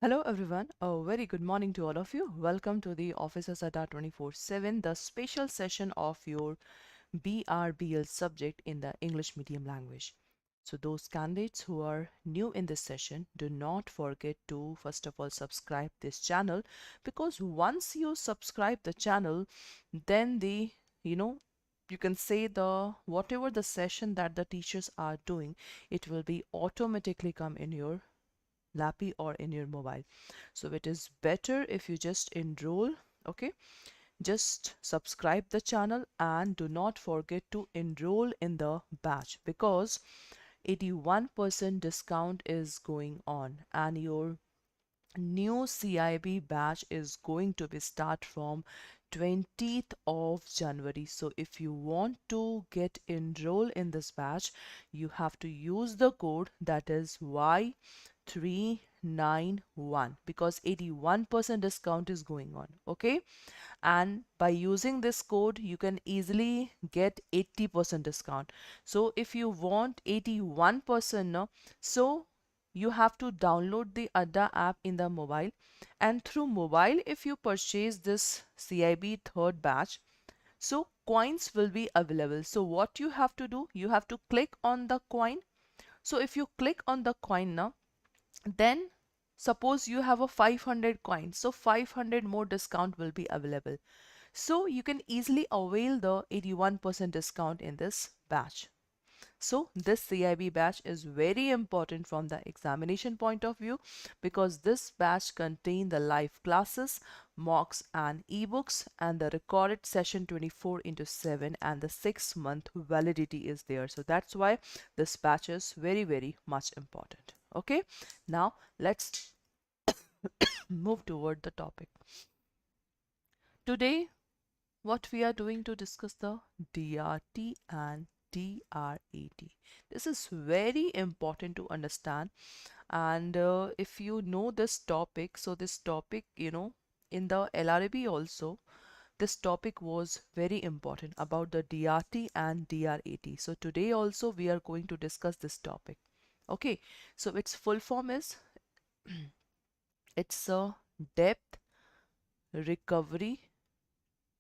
Hello everyone, a very good morning to all of you. Welcome to the Officers Adda 24/7, the special session of your BRBL subject in the English medium language. So those candidates who are new in this session, do not forget to first of all subscribe this channel, because once you subscribe the channel, then you know, you can say the whatever the session that the teachers are doing, it will be automatically come in your lappy or in your mobile. So it is better if you just enroll. Okay, just subscribe the channel and do not forget to enroll in the batch, because 81% discount is going on and your new CAIIB batch is going to be start from 20th of January. So if you want to get enrolled in this batch, you have to use the code that is Y391, because 81% discount is going on. Okay, and by using this code you can easily get 80% discount. So if you want 81%, no, so you have to download the Adda app in the mobile, and through mobile if you purchase this CAIIB third batch, so coins will be available. So what you have to do, you have to click on the coin. So if you click on the coin now, then suppose you have a 500 coins, so 500 more discount will be available. So you can easily avail the 81% discount in this batch. So this CAIIB batch is very important from the examination point of view, because this batch contain the live classes, mocks and ebooks, and the recorded session 24/7, and the 6-month validity is there. So that's why this batch is very much important. Okay, now let's move toward the topic. Today what we are doing to discuss the DRT and DRAT. This is very important to understand, and if you know this topic, so this topic, in the LRB also, this topic was very important about the DRT and DRAT. So today also we are going to discuss this topic. Okay, so its full form is it's a Debt Recovery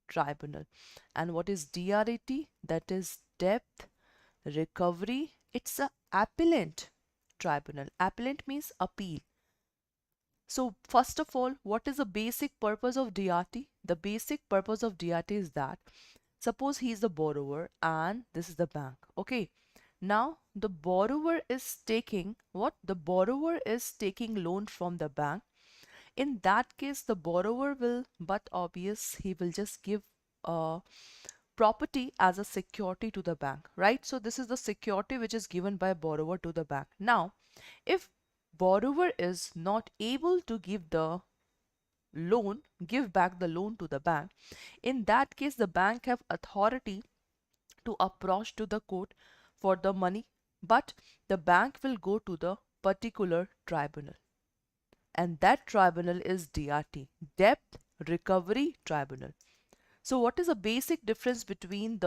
Tribunal. And what is DRAT? That is Debt Recovery. It's a appellant tribunal. Appellant means appeal. So first of all, what is the basic purpose of DRT? The basic purpose of DRT is that, suppose he is the borrower and this is the bank. Okay, now the borrower is taking what? The borrower is taking loan from the bank. In that case, the borrower will, but obvious, he will just give property as a security to the bank, right? So this is the security which is given by borrower to the bank. Now, if borrower is not able to give back the loan to the bank, in that case the bank have authority to approach to the court for the money, but the bank will go to the particular tribunal, and that tribunal is DRT, Debt Recovery Tribunal. So what is the basic difference between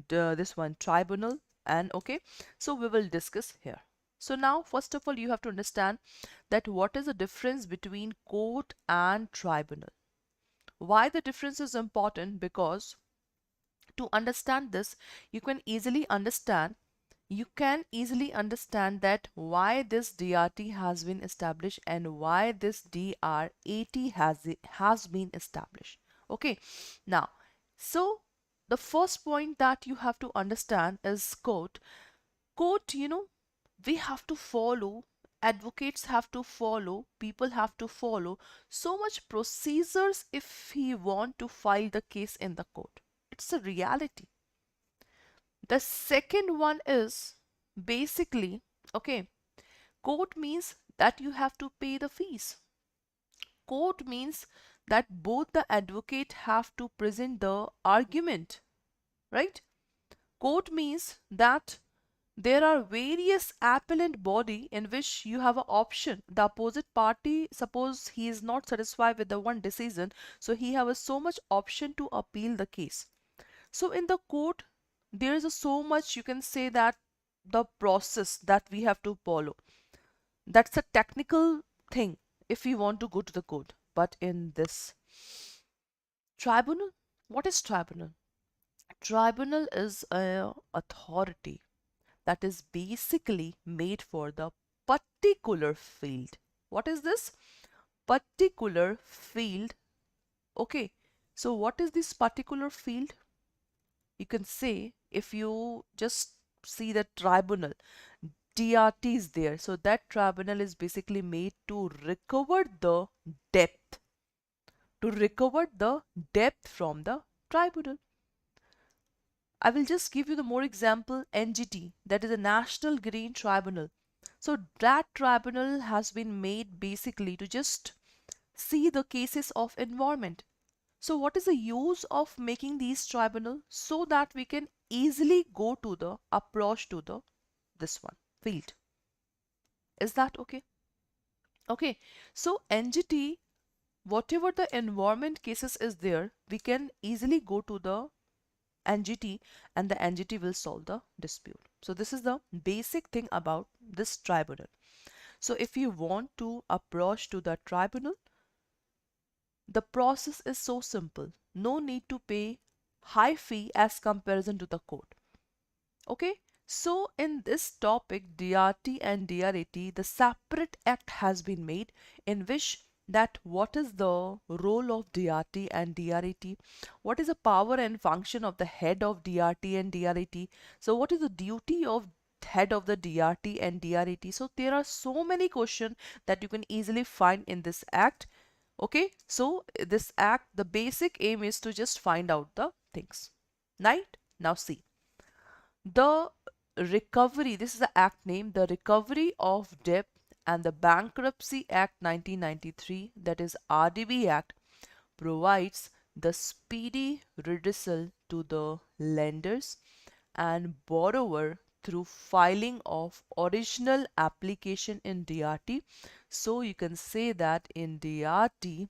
this one tribunal and, okay, so we will discuss here. So now first of all you have to understand that what is the difference between court and tribunal. Why the difference is important? Because to understand this, you can easily understand that why this DRT has been established and why this DRAT has been established. Okay, now, so the first point that you have to understand is court. Court, we have to follow, advocates have to follow, people have to follow so much procedures if he want to file the case in the court. It's a reality. The second one is basically, okay, court means that you have to pay the fees. Court means that both the advocate have to present the argument, right? Court means that there are various appellant body in which you have an option. The opposite party, suppose he is not satisfied with the one decision, so he have a so much option to appeal the case. So in the court, there is a so much, you can say that the process that we have to follow. That's a technical thing. if we want to go to the code. But in this tribunal, what is tribunal? Tribunal is a authority that is basically made for the particular field. What is this? Particular field. Okay, so what is this particular field? You can say, if you just see the tribunal, DRT is there. So that tribunal is basically made to recover the depth, from the tribunal. I will just give you the more example. NGT, that is a National Green Tribunal. So that tribunal has been made basically to just see the cases of environment. So what is the use of making these tribunal? So that we can easily go to the approach to the this one field. Is that okay? Okay, so NGT, whatever the environment cases is there, we can easily go to the NGT and the NGT will solve the dispute. So this is the basic thing about this tribunal. So if you want to approach to the tribunal, the process is so simple. No need to pay high fee as comparison to the court. Okay, so in this topic DRT and DRAT, the separate act has been made in which that what is the role of DRT and DRAT, what is the power and function of the head of DRT and DRAT, so what is the duty of head of the DRT and DRAT. So there are so many questions that you can easily find in this act. Okay, so this act, the basic aim is to just find out the things, right? Now see, the recovery, this is the act name, the Recovery of Debt and the Bankruptcy Act 1993, that is RDB Act, provides the speedy redressal to the lenders and borrower through filing of original application in DRT. So you can say that in DRT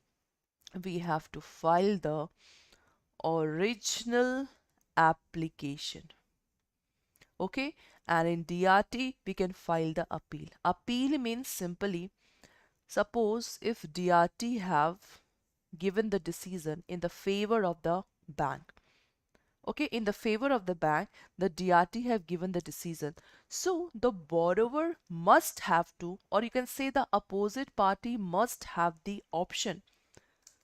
we have to file the original application. Okay, and in DRT we can file the appeal. Appeal means simply, suppose if DRT have given the decision in the favor of the bank. Okay, in the favor of the bank, the DRT have given the decision. So the borrower must have to, or you can say the opposite party must have the option,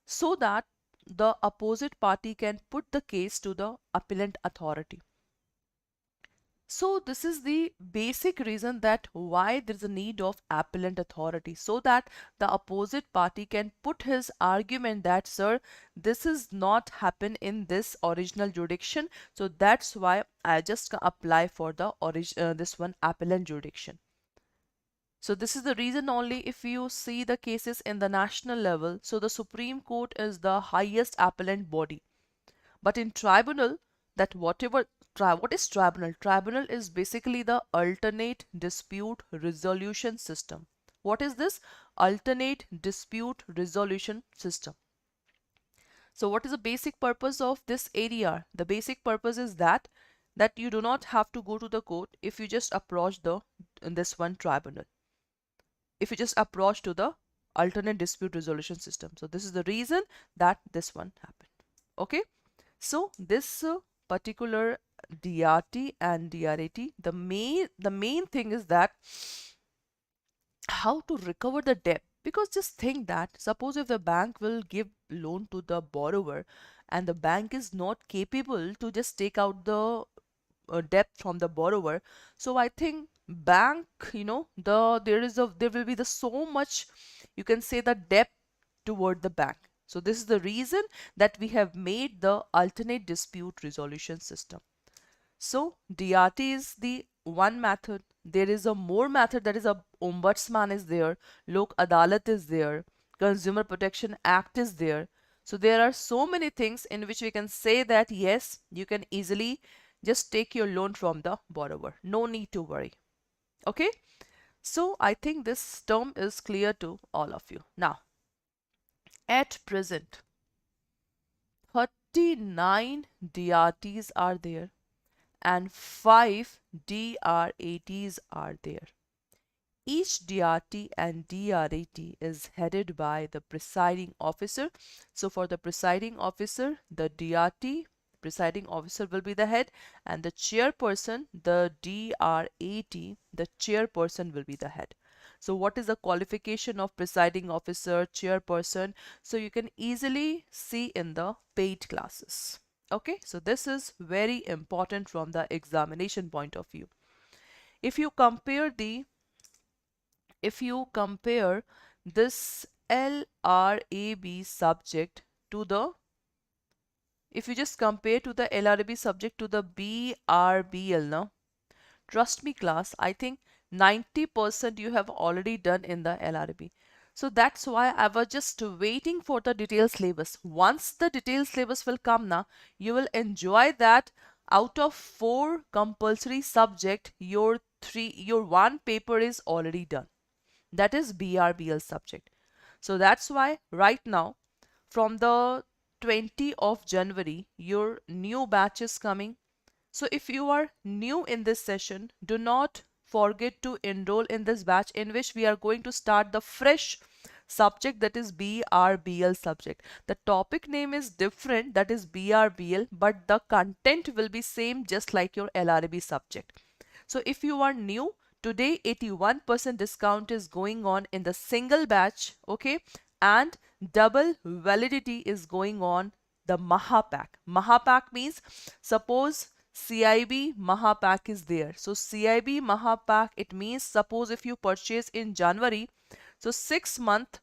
so that the opposite party can put the case to the appellant authority. So this is the basic reason that why there is a need of appellant authority, so that the opposite party can put his argument that, sir, this is not happen in this original jurisdiction, so that's why I just apply for the this one appellant jurisdiction. So this is the reason only. If you see the cases in the national level, so the Supreme Court is the highest appellant body. But in tribunal, that whatever what is tribunal? Tribunal is basically the alternate dispute resolution system. What is this? Alternate dispute resolution system. So what is the basic purpose of this ADR? The basic purpose is that you do not have to go to the court if you just approach the this one tribunal. If you just approach to the alternate dispute resolution system. So this is the reason that this one happened. Okay. So this particular DRT and DRAT, the main thing is that how to recover the debt. Because just think that suppose if the bank will give loan to the borrower and the bank is not capable to just take out the debt from the borrower, so I think bank, there will be the so much, you can say, the debt toward the bank. So this is the reason that we have made the alternate dispute resolution system. So DRT is the one method. There is a more method, that is a ombudsman is there, Lok Adalat is there, Consumer Protection Act is there. So there are so many things in which we can say that yes, you can easily just take your loan from the borrower. No need to worry. Okay. So I think this term is clear to all of you. Now, at present, 39 DRTs are there and 5 DRATs are there. Each DRT and DRAT is headed by the presiding officer. So for the presiding officer, the DRT presiding officer will be the head, and the chairperson, the DRAT, the chairperson will be the head. So what is the qualification of presiding officer, chairperson? So you can easily see in the paid classes. Okay, so this is very important from the examination point of view. If you compare the if you compare this LRAB subject to the if you just compare to the LRAB subject to the BRBL now, trust me class, I think 90% you have already done in the LRAB. So that's why I was just waiting for the detailed syllabus. Once the detailed syllabus will come now, you will enjoy that. Out of 4 compulsory subject, your one paper is already done. That is BRBL subject. So that's why right now from the 20th of January your new batch is coming. So if you are new in this session, do not forget to enroll in this batch in which we are going to start the fresh subject, that is BRBL subject. The topic name is different, that is BRBL, but the content will be same just like your LRB subject. So if you are new, today 81% discount is going on in the single batch, okay? And double validity is going on the Mahapack. Mahapack means suppose CAIIB Mahapack is there. So CAIIB Mahapack, it means suppose if you purchase in January, so 6 month,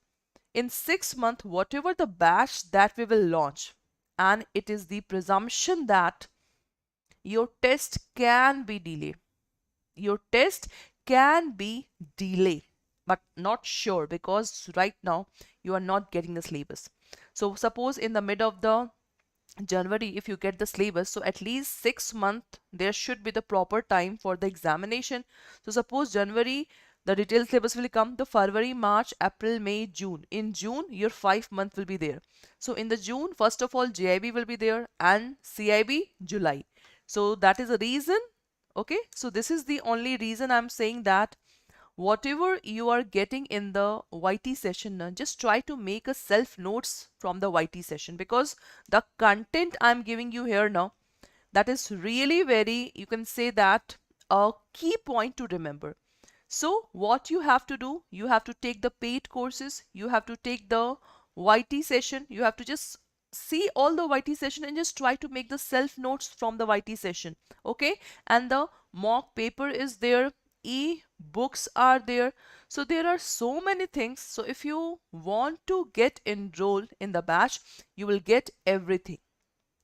in 6 month, whatever the batch that we will launch, and it is the presumption that your test can be delayed. Your test can be delayed, but not sure because right now you are not getting the syllabus. So suppose in the mid of the January, if you get the syllabus, so at least 6 months there should be the proper time for the examination. So suppose January, the detailed syllabus will come, the February, March, April, May, June. In June, your 5 month will be there. So in the June, first of all, JAIIB will be there and CAIIB July. So that is the reason. Okay, so this is the only reason I'm saying that whatever you are getting in the YT session, just try to make a self notes from the YT session, because the content I'm giving you here now, that is really very, you can say that a key point to remember. So what you have to do, you have to take the paid courses, you have to take the YT session, you have to just see all the YT session and just try to make the self notes from the YT session. Okay, and the mock paper is there, e-books are there. So there are so many things. So if you want to get enrolled in the batch, you will get everything.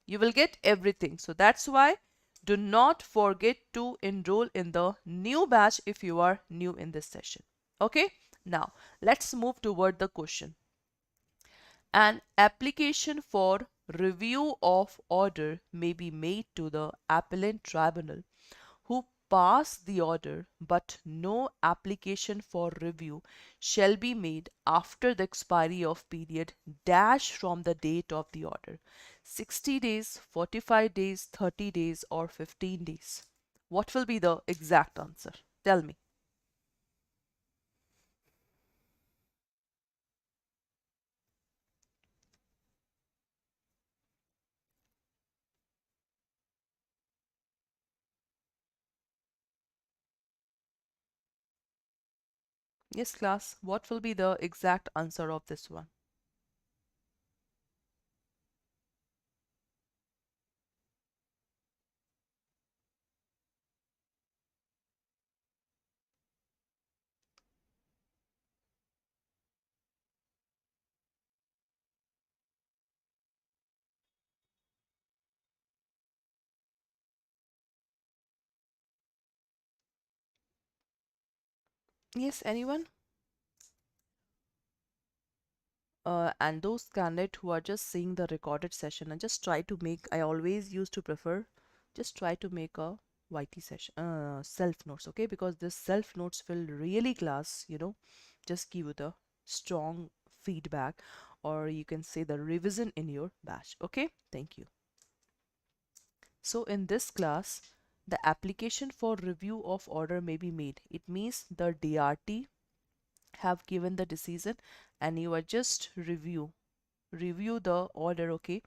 You will get everything. So that's why do not forget to enroll in the new batch if you are new in this session. Okay, now let's move toward the question. An application for review of order may be made to the appellant tribunal who pass the order, but no application for review shall be made after the expiry of period dash from the date of the order. 60 days, 45 days, 30 days, or 15 days. What will be the exact answer? Tell me. Yes, class, what will be the exact answer of this one? Yes, anyone? And those candidates who are just seeing the recorded session and just try to make, I always used to prefer, just try to make a YT session, self notes, okay? Because this self notes will really class, just give you the strong feedback, or you can say the revision in your batch, okay? Thank you. So in this class, the application for review of order may be made. It means the DRT have given the decision and you are just review the order, okay,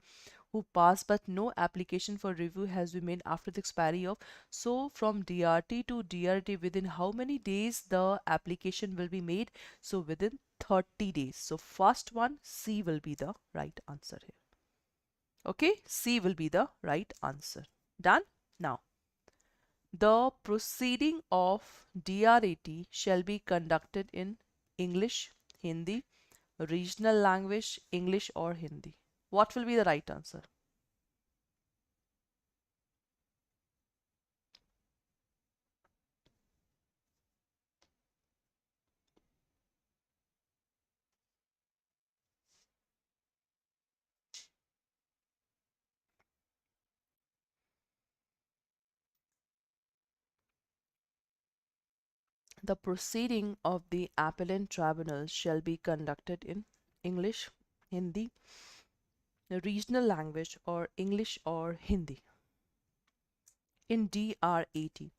who passed, but no application for review has been made after the expiry of. So from DRT to DRT, within how many days the application will be made? So within 30 days. So first one, C will be the right answer here. Okay, C will be the right answer. Done? Now, the proceeding of DRAT shall be conducted in English, Hindi, regional language, English or Hindi. What will be the right answer? The proceeding of the appellant tribunal shall be conducted in English, Hindi, regional language or English or Hindi. In DRAT,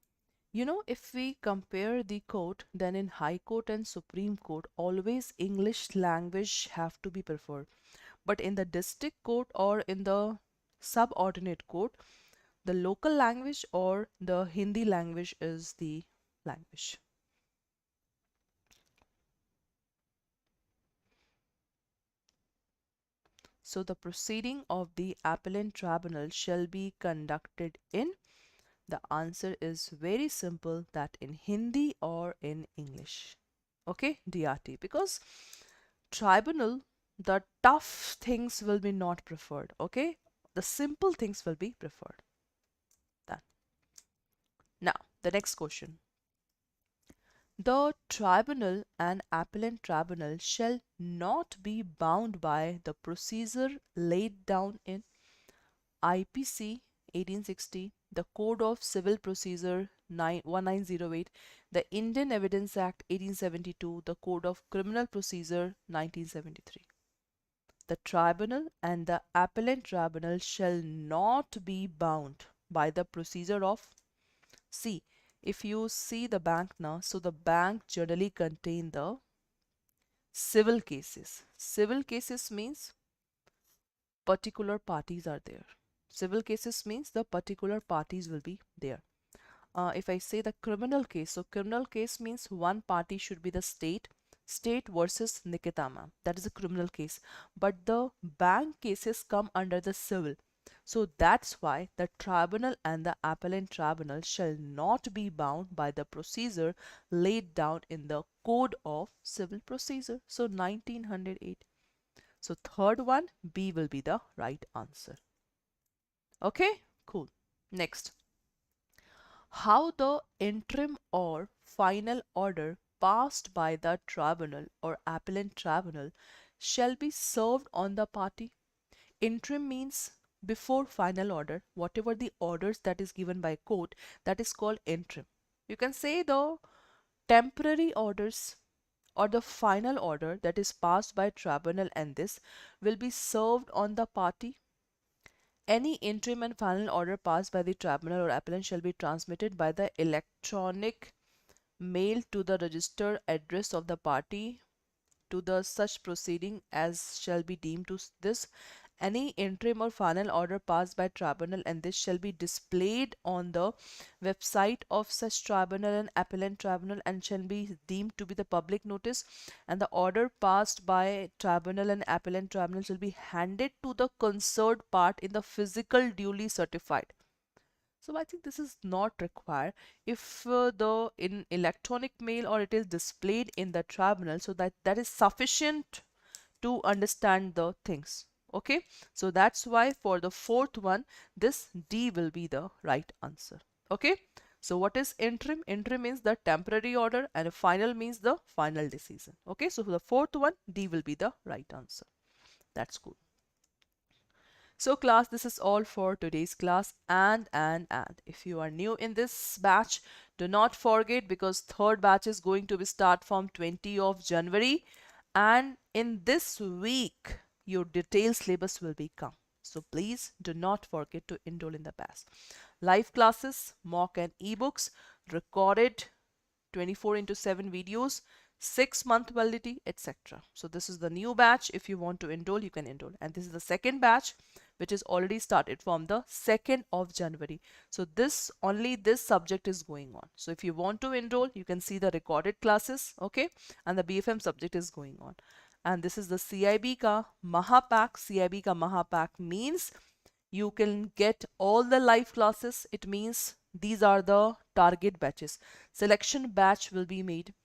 you know, if we compare the court, then in High Court and Supreme Court, always English language have to be preferred. But in the district court or in the subordinate court, the local language or the Hindi language is the language. So the proceeding of the appellant tribunal shall be conducted in, the answer is very simple, that in Hindi or in English. Okay, DRT, because tribunal, the tough things will be not preferred. Okay, the simple things will be preferred. Done. Now, the next question. The tribunal and appellant tribunal shall not be bound by the procedure laid down in IPC 1860, the Code of Civil Procedure 1908, the Indian Evidence Act 1872, the Code of Criminal Procedure 1973. The tribunal and the appellant tribunal shall not be bound by the procedure of, see, if you see the bank now, so the bank generally contain the civil cases. Civil cases means particular parties are there. Civil cases means the particular parties will be there. If I say the criminal case, so criminal case means one party should be the state versus Nikkita ma'am. That is a criminal case. But the bank cases come under the civil. So that's why the tribunal and the appellant tribunal shall not be bound by the procedure laid down in the Code of Civil Procedure. So 1908. So third one, B will be the right answer. Okay, cool. Next, how the interim or final order passed by the tribunal or appellant tribunal shall be served on the party. Interim means before final order, whatever the orders that is given by court, that is called interim. You can say the temporary orders or the final order that is passed by tribunal, and this will be served on the party. Any interim and final order passed by the tribunal or appellant shall be transmitted by the electronic mail to the registered address of the party to the such proceeding as shall be deemed to this. Any interim or final order passed by tribunal, and this shall be displayed on the website of such tribunal and appellant tribunal and shall be deemed to be the public notice, and the order passed by tribunal and appellant tribunal shall be handed to the concerned part in the physical duly certified. So I think this is not required if the in electronic mail or it is displayed in the tribunal, so that is sufficient to understand the things. Okay, so that's why for the fourth one, this D will be the right answer. Okay, so what is interim? Interim means the temporary order and final means the final decision. Okay, so for the fourth one, D will be the right answer. That's cool. So class, this is all for today's class, and if you are new in this batch, do not forget, because third batch is going to be start from 20 of January, and in this week your detailed syllabus will be come. So please do not forget to enroll in the batch. live classes, mock and ebooks, recorded 24/7 videos, 6-month validity, etc. So this is the new batch. If you want to enroll, you can enroll. And this is the second batch, which is already started from the 2nd of January. So only this subject is going on. So if you want to enroll, you can see the recorded classes, okay? And the BFM subject is going on. And this is the CIB ka Mahapack. CIB ka Mahapack means you can get all the live classes. It means these are the target batches. Selection batch will be made.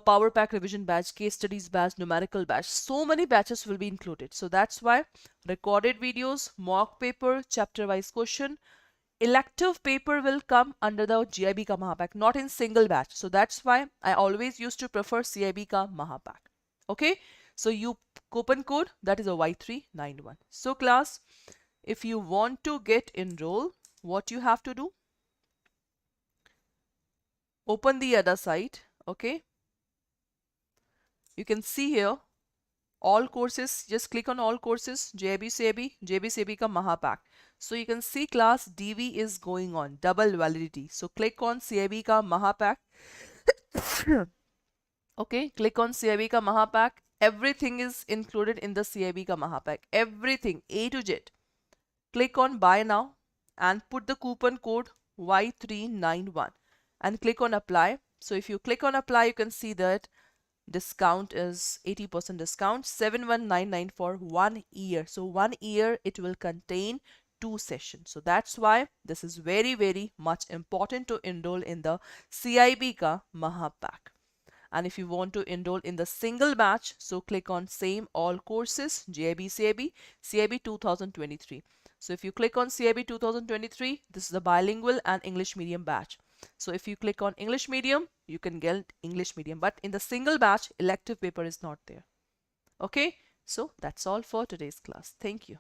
Power pack revision batch, case studies batch, numerical batch. So many batches will be included. So that's why recorded videos, mock paper, chapter wise question, elective paper will come under the JAIIB ka Mahapack, not in single batch. So that's why I always used to prefer CIB ka Mahapack. Okay, so you coupon code, that is a Y391. So class, if you want to get enrolled, what you have to do? Open the Adda site, okay? You can see here all courses. Just click on all courses, JAIIB CAIIB ka Mahapack. So you can see class DV is going on, double validity. So click on CAIIB ka Mahapack. Okay, click on CAIIB ka Mahapack. Everything is included in the CAIIB ka Mahapack. Everything, A to Z. Click on buy now and put the coupon code Y391 and click on apply. So if you click on apply, you can see that discount is 80% discount, 7199 for 1 year. So 1 year it will contain 2 sessions. So that's why this is very, very much important to enroll in the CIB ka Mahapack. And if you want to enroll in the single batch, so click on same all courses, JAIIB CAIIB 2023. So if you click on CAIIB 2023, this is the bilingual and English medium batch. So if you click on English medium, you can get English medium, but in the single batch, elective paper is not there. Okay, so that's all for today's class. Thank you.